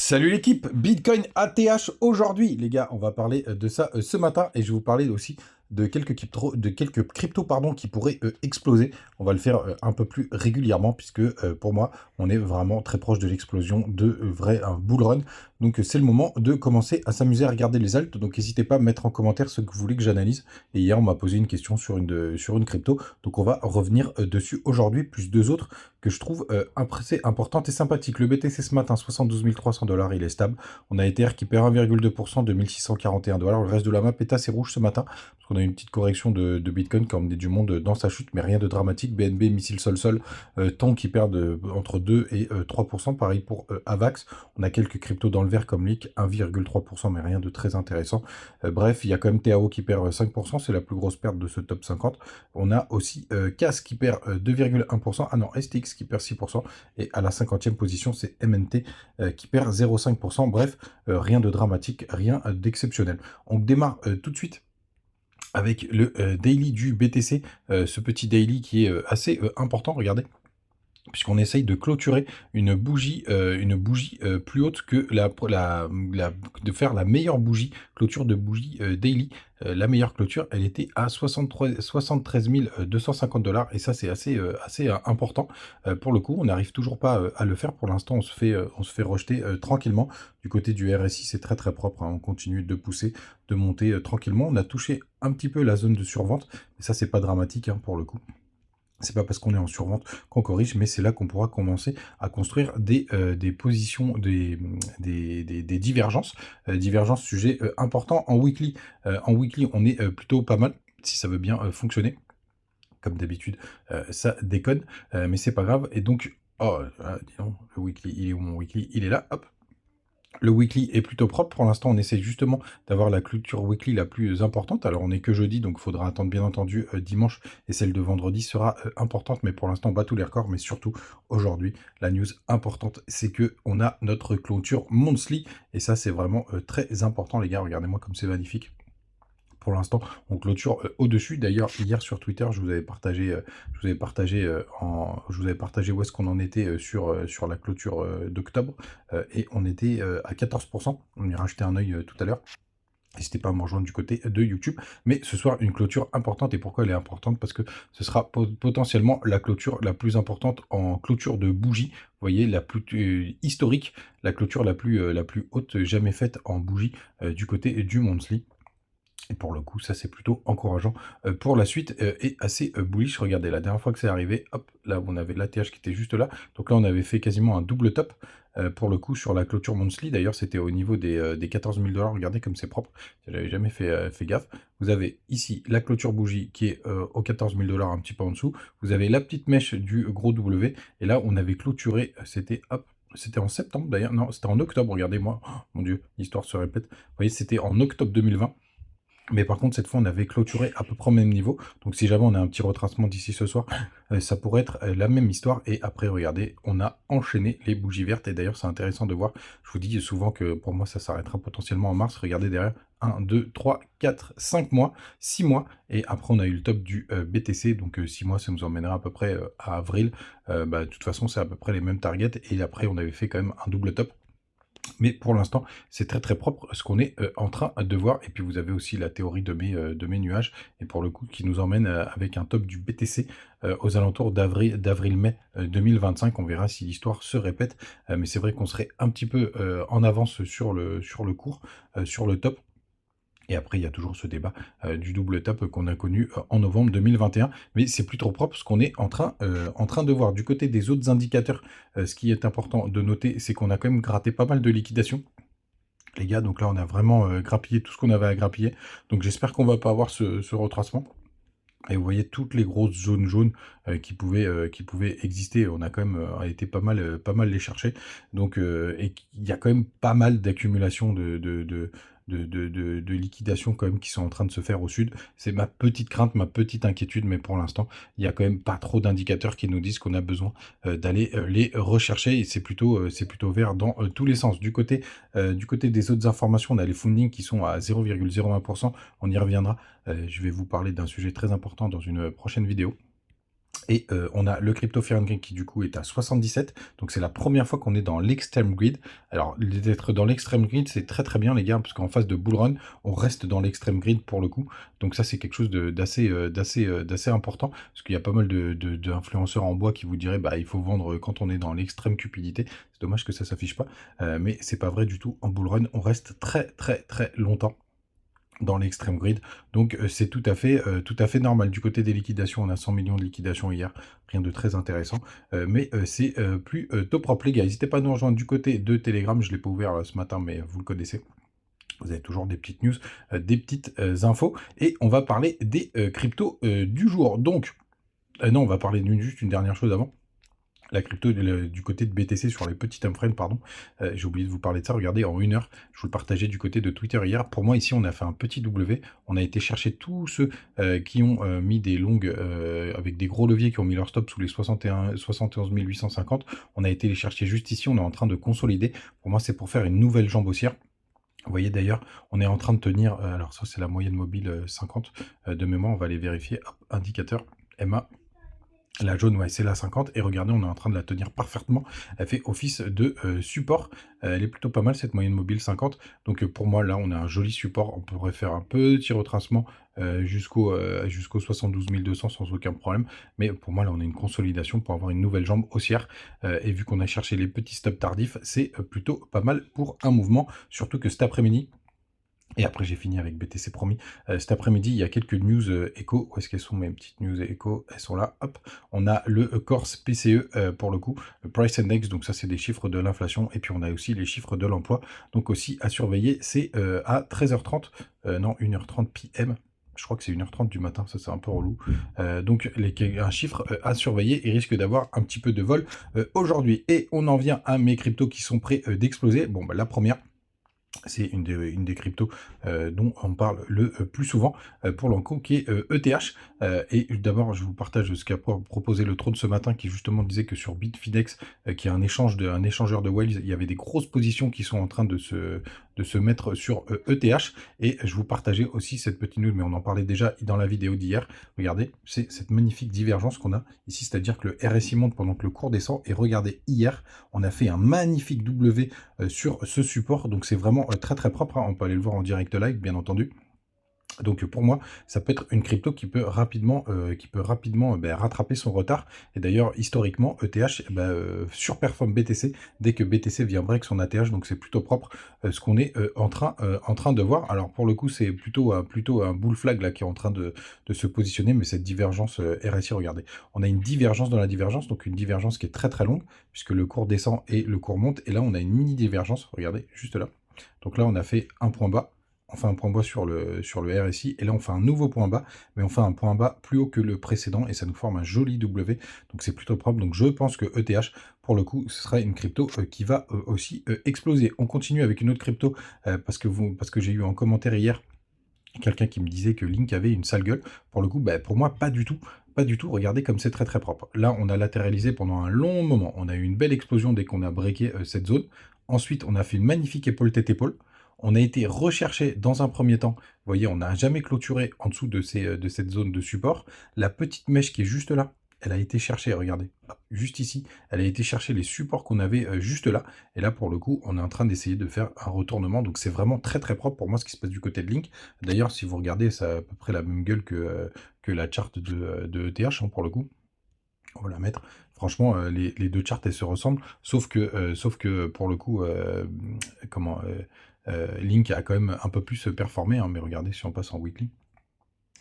Salut l'équipe, Bitcoin ATH aujourd'hui, les gars, on va parler de ça ce matin et je vais vous parler aussi de quelques cryptos pardon, qui pourraient exploser. On va le faire un peu plus régulièrement puisque pour moi, on est vraiment très proche de l'explosion de un bull run. Donc c'est le moment de commencer à s'amuser à regarder les alts. Donc n'hésitez pas à mettre en commentaire ce que vous voulez que j'analyse. Et hier, on m'a posé une question sur une crypto. Donc on va revenir dessus aujourd'hui, plus deux autres que je trouve assez importantes et sympathiques. Le BTC ce matin, 72 300 $, il est stable. On a Ether qui perd 1,2% de 1641 $. Le reste de la map est assez rouge ce matin, parce qu'on a une petite correction de Bitcoin qui a emmené du monde dans sa chute, mais rien de dramatique. BNB, Missile Sol, Tang qui perd entre 2 et 3%. Pareil pour Avax. On a quelques cryptos dans le vert comme Leak, 1,3%, mais rien de très intéressant. Bref, il y a quand même TAO qui perd 5%, c'est la plus grosse perte de ce top 50. On a aussi CAS qui perd 2,1%. Ah non, STX qui perd 6%. Et à la 50e position, c'est MNT qui perd 0,5%. Bref, rien de dramatique, rien d'exceptionnel. On démarre tout de suite avec le daily du BTC, ce petit daily qui est assez important, regardez, puisqu'on essaye de clôturer une bougie plus haute que de faire la meilleure clôture de bougie daily. La meilleure clôture, elle était à 73 250 $, et ça c'est assez important. Pour le coup, on n'arrive toujours pas à le faire. Pour l'instant, on se fait rejeter tranquillement. Du côté du RSI, c'est très très propre, hein. On continue de pousser, de monter tranquillement. On a touché un petit peu la zone de survente, mais ça c'est pas dramatique, hein, pour le coup. C'est pas parce qu'on est en survente qu'on corrige, mais c'est là qu'on pourra commencer à construire des positions, des divergences. Divergences, sujet important. En weekly, on est plutôt pas mal, si ça veut bien fonctionner. Comme d'habitude, ça déconne, mais c'est pas grave. Et donc, oh, dis donc, le weekly, il est où mon weekly? Il est là, hop. Le weekly est plutôt propre. Pour l'instant, on essaie justement d'avoir la clôture weekly la plus importante. Alors, on n'est que jeudi, donc il faudra attendre bien entendu dimanche. Et celle de vendredi sera importante. Mais pour l'instant, on bat tous les records. Mais surtout, aujourd'hui, la news importante, c'est que on a notre clôture monthly. Et ça, c'est vraiment très important, les gars. Regardez-moi comme c'est magnifique. Pour l'instant, on clôture au-dessus. D'ailleurs, hier sur Twitter, je vous avais partagé où est-ce qu'on en était sur la clôture d'octobre. Et on était à 14%. On y rachetait un œil tout à l'heure. N'hésitez pas à me rejoindre du côté de YouTube. Mais ce soir, une clôture importante. Et pourquoi elle est importante? Parce que ce sera potentiellement la clôture la plus importante en clôture de bougie. Vous voyez, la plus historique, la clôture la plus haute jamais faite en bougie du côté du monthly. Et pour le coup, ça c'est plutôt encourageant pour la suite et assez bullish. Regardez, la dernière fois que c'est arrivé, hop, là on avait l'ATH qui était juste là. Donc là on avait fait quasiment un double top pour le coup sur la clôture monthly. D'ailleurs c'était au niveau des 14 000 $. Regardez comme c'est propre, j'avais jamais fait gaffe. Vous avez ici la clôture bougie qui est aux 14 000 $, un petit peu en dessous. Vous avez la petite mèche du gros W. Et là on avait clôturé, c'était hop. C'était en septembre d'ailleurs, non, c'était en octobre, regardez-moi, oh, mon Dieu, l'histoire se répète. Vous voyez, c'était en octobre 2020. Mais par contre, cette fois, on avait clôturé à peu près au même niveau. Donc si jamais on a un petit retracement d'ici ce soir, ça pourrait être la même histoire. Et après, regardez, on a enchaîné les bougies vertes. Et d'ailleurs, c'est intéressant de voir. Je vous dis souvent que pour moi, ça s'arrêtera potentiellement en mars. Regardez derrière, 1, 2, 3, 4, 5 mois, 6 mois. Et après, on a eu le top du BTC. Donc 6 mois, ça nous emmènera à peu près à avril. De toute façon, c'est à peu près les mêmes targets. Et après, on avait fait quand même un double top. Mais pour l'instant, c'est très très propre ce qu'on est en train de voir. Et puis vous avez aussi la théorie de mes nuages. Et pour le coup, qui nous emmène avec un top du BTC aux alentours d'avril-mai 2025. On verra si l'histoire se répète. Mais c'est vrai qu'on serait un petit peu en avance sur le cours, sur le top. Et après, il y a toujours ce débat du double top qu'on a connu en novembre 2021. Mais c'est plutôt propre ce qu'on est en train de voir. Du côté des autres indicateurs, ce qui est important de noter, c'est qu'on a quand même gratté pas mal de liquidations. Les gars, donc là, on a vraiment grappillé tout ce qu'on avait à grappiller. Donc j'espère qu'on va pas avoir ce retracement. Et vous voyez toutes les grosses zones jaunes qui pouvaient exister. On a quand même été pas mal les chercher. Donc, et il y a quand même pas mal d'accumulation de liquidations quand même qui sont en train de se faire au sud. C'est ma petite crainte, ma petite inquiétude, mais pour l'instant, il y a quand même pas trop d'indicateurs qui nous disent qu'on a besoin d'aller les rechercher. Et c'est plutôt vert dans tous les sens. Du côté des autres informations, on a les fundings qui sont à 0,01%. On y reviendra. Je vais vous parler d'un sujet très important dans une prochaine vidéo. Et on a le crypto Fear and Greed qui du coup est à 77, donc c'est la première fois qu'on est dans l'extreme greed. Alors d'être dans l'extreme greed c'est très très bien les gars, parce qu'en phase de bull run, on reste dans l'extreme greed pour le coup. Donc ça c'est quelque chose d'assez important, parce qu'il y a pas mal d'influenceurs en bois qui vous diraient bah il faut vendre quand on est dans l'extrême cupidité. C'est dommage que ça s'affiche pas, mais c'est pas vrai du tout. En bull run, on reste très très très longtemps dans l'extreme grid, donc c'est tout à fait normal. Du côté des liquidations, on a 100 millions de liquidations hier, rien de très intéressant, mais c'est plutôt propre les gars. N'hésitez pas à nous rejoindre du côté de Telegram, je l'ai pas ouvert ce matin, mais vous le connaissez. Vous avez toujours des petites news, des petites infos, et on va parler des cryptos du jour. Donc, non, on va parler juste une dernière chose avant. La crypto du côté de BTC sur les petits time frames, pardon. J'ai oublié de vous parler de ça. Regardez, en 1 heure, je vous le partageais du côté de Twitter hier. Pour moi, ici, on a fait un petit W. On a été chercher tous ceux qui ont mis des longues avec des gros leviers, qui ont mis leur stop sous les 71 850. On a été les chercher juste ici. On est en train de consolider. Pour moi, c'est pour faire une nouvelle jambe haussière. Vous voyez d'ailleurs, on est en train de tenir, alors ça c'est la moyenne mobile 50 de mémoire, on va aller vérifier. Hop, indicateur MA. La jaune, ouais, c'est la 50, et regardez, on est en train de la tenir parfaitement. Elle fait office de support. Elle est plutôt pas mal, cette moyenne mobile 50. Donc pour moi, là, on a un joli support. On pourrait faire un petit retracement jusqu'au 72 200 sans aucun problème. Mais pour moi, là, on a une consolidation pour avoir une nouvelle jambe haussière. Et vu qu'on a cherché les petits stops tardifs, c'est plutôt pas mal pour un mouvement. Surtout que cet après-midi, et après, j'ai fini avec BTC promis. Cet après-midi, il y a quelques news éco. Où est-ce qu'elles sont mes petites news éco? Elles sont là. Hop. On a le Corse PCE pour le coup, le Price Index. Donc ça, c'est des chiffres de l'inflation. Et puis, on a aussi les chiffres de l'emploi. Donc aussi à surveiller, c'est à 13h30. Non, 1h30 PM. Je crois que c'est 1h30 du matin, ça c'est un peu relou. Donc un chiffre à surveiller, et risque d'avoir un petit peu de vol aujourd'hui. Et on en vient à mes cryptos qui sont prêts d'exploser. Bon, bah, la première, c'est une des cryptos dont on parle le plus souvent pour l'enco, qui est ETH. Et d'abord, je vous partage ce qu'a proposé le Trône ce matin, qui justement disait que sur Bitfinex, qui est un échangeur de whales, il y avait des grosses positions qui sont en train de se mettre sur ETH. Et je vous partageais aussi cette petite news, mais on en parlait déjà dans la vidéo d'hier. Regardez, c'est cette magnifique divergence qu'on a ici, c'est-à-dire que le RSI monte pendant que le cours descend. Et regardez, hier, on a fait un magnifique W sur ce support. Donc c'est vraiment très très propre, hein. On peut aller le voir en direct live, bien entendu. Donc pour moi, ça peut être une crypto qui peut rapidement rattraper son retard. Et d'ailleurs, historiquement, ETH surperforme BTC dès que BTC vient break son ATH. Donc c'est plutôt propre ce qu'on est en train de voir. Alors pour le coup, c'est plutôt un bull flag là qui est en train de se positionner. Mais cette divergence RSI, regardez, on a une divergence dans la divergence, donc une divergence qui est très très longue, puisque le cours descend et le cours monte. Et là, on a une mini divergence, regardez, juste là. Donc là, on a fait un point bas. On fait un point bas sur le RSI, et là on fait un nouveau point bas, mais on fait un point bas plus haut que le précédent, et ça nous forme un joli W, donc c'est plutôt propre. Donc je pense que ETH, pour le coup, ce sera une crypto qui va aussi exploser. On continue avec une autre crypto, parce que j'ai eu en commentaire hier quelqu'un qui me disait que Link avait une sale gueule. Pour le coup, pour moi, pas du tout. Pas du tout, regardez comme c'est très très propre. Là, on a latéralisé pendant un long moment. On a eu une belle explosion dès qu'on a breaké cette zone. Ensuite, on a fait une magnifique épaule tête-épaule. On a été recherché dans un premier temps. Vous voyez, on n'a jamais clôturé en dessous de cette zone de support. La petite mèche qui est juste là, elle a été cherchée, regardez, juste ici, elle a été chercher les supports qu'on avait juste là. Et là, pour le coup, on est en train d'essayer de faire un retournement. Donc c'est vraiment très très propre pour moi ce qui se passe du côté de Link. D'ailleurs, si vous regardez, ça a à peu près la même gueule que la charte de ETH, hein, pour le coup. On va la mettre. Franchement, les deux charts, elles se ressemblent, sauf que pour le coup, Link a quand même un peu plus performé, hein, mais regardez, si on passe en weekly,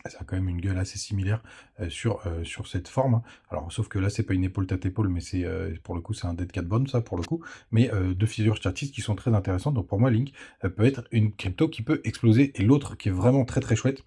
ça a quand même une gueule assez similaire sur cette forme, hein. Alors, sauf que là, c'est pas une épaule tête épaule, mais c'est pour le coup, c'est un dead cat bone, ça, pour le coup. Mais deux figures statistiques qui sont très intéressantes. Donc pour moi, Link peut être une crypto qui peut exploser. Et l'autre qui est vraiment très très chouette,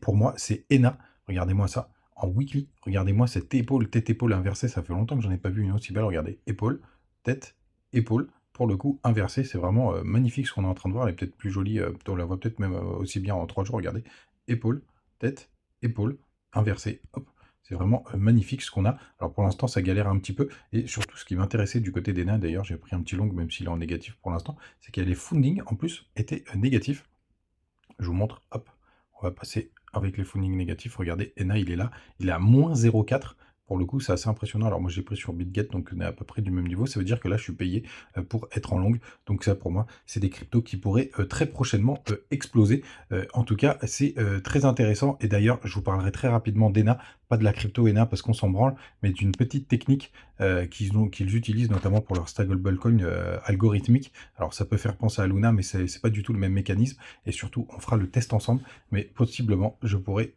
pour moi, c'est ENA. Regardez-moi ça. En weekly, regardez-moi cette épaule, tête-épaule inversée. Ça fait longtemps que j'en ai pas vu une aussi belle. Regardez, épaule, tête, épaule. Pour le coup, inversée, c'est vraiment magnifique ce qu'on est en train de voir. Elle est peut-être plus jolie. On la voit peut-être même aussi bien en 3 jours. Regardez, épaule, tête, épaule, inversée. Hop. C'est vraiment magnifique ce qu'on a. Alors pour l'instant, ça galère un petit peu. Et surtout, ce qui m'intéressait du côté d'ENA, d'ailleurs, j'ai pris un petit long, même s'il est en négatif pour l'instant, c'est qu'il y a les funding, en plus, étaient négatifs. Je vous montre, hop, on va passer avec les funding négatifs. Regardez, ENA, il est là, il est à moins 0,4. Pour le coup, c'est assez impressionnant. Alors moi, j'ai pris sur BitGet, donc on est à peu près du même niveau. Ça veut dire que là, je suis payé pour être en longue. Donc ça, pour moi, c'est des cryptos qui pourraient très prochainement exploser. En tout cas, c'est très intéressant. Et d'ailleurs, je vous parlerai très rapidement d'ENA, pas de la crypto ENA parce qu'on s'en branle, mais d'une petite technique qu'ils utilisent notamment pour leur stablecoin algorithmique. Alors ça peut faire penser à Luna, mais c'est pas du tout le même mécanisme. Et surtout, on fera le test ensemble. Mais possiblement, je pourrais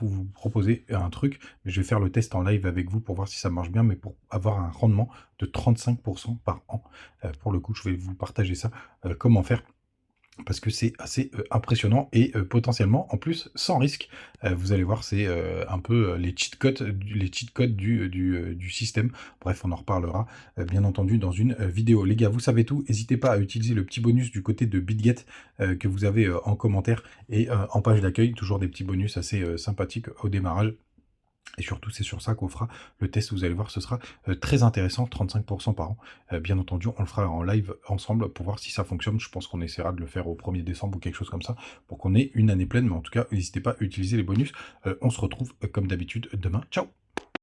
vous proposer un truc. Mais je vais faire le test en live avec vous pour voir si ça marche bien, mais pour avoir un rendement de 35% par an. Pour le coup, je vais vous partager ça, comment faire, parce que c'est assez impressionnant et potentiellement, en plus, sans risque. Vous allez voir, c'est un peu les cheat codes du système. Bref, on en reparlera, bien entendu, dans une vidéo. Les gars, vous savez tout. N'hésitez pas à utiliser le petit bonus du côté de BitGet que vous avez en commentaire et en page d'accueil. Toujours des petits bonus assez sympathiques au démarrage. Et surtout, c'est sur ça qu'on fera le test. Vous allez voir, ce sera très intéressant, 35% par an. Bien entendu, on le fera en live ensemble pour voir si ça fonctionne. Je pense qu'on essaiera de le faire au 1er décembre ou quelque chose comme ça pour qu'on ait une année pleine. Mais en tout cas, n'hésitez pas à utiliser les bonus. On se retrouve comme d'habitude demain. Ciao!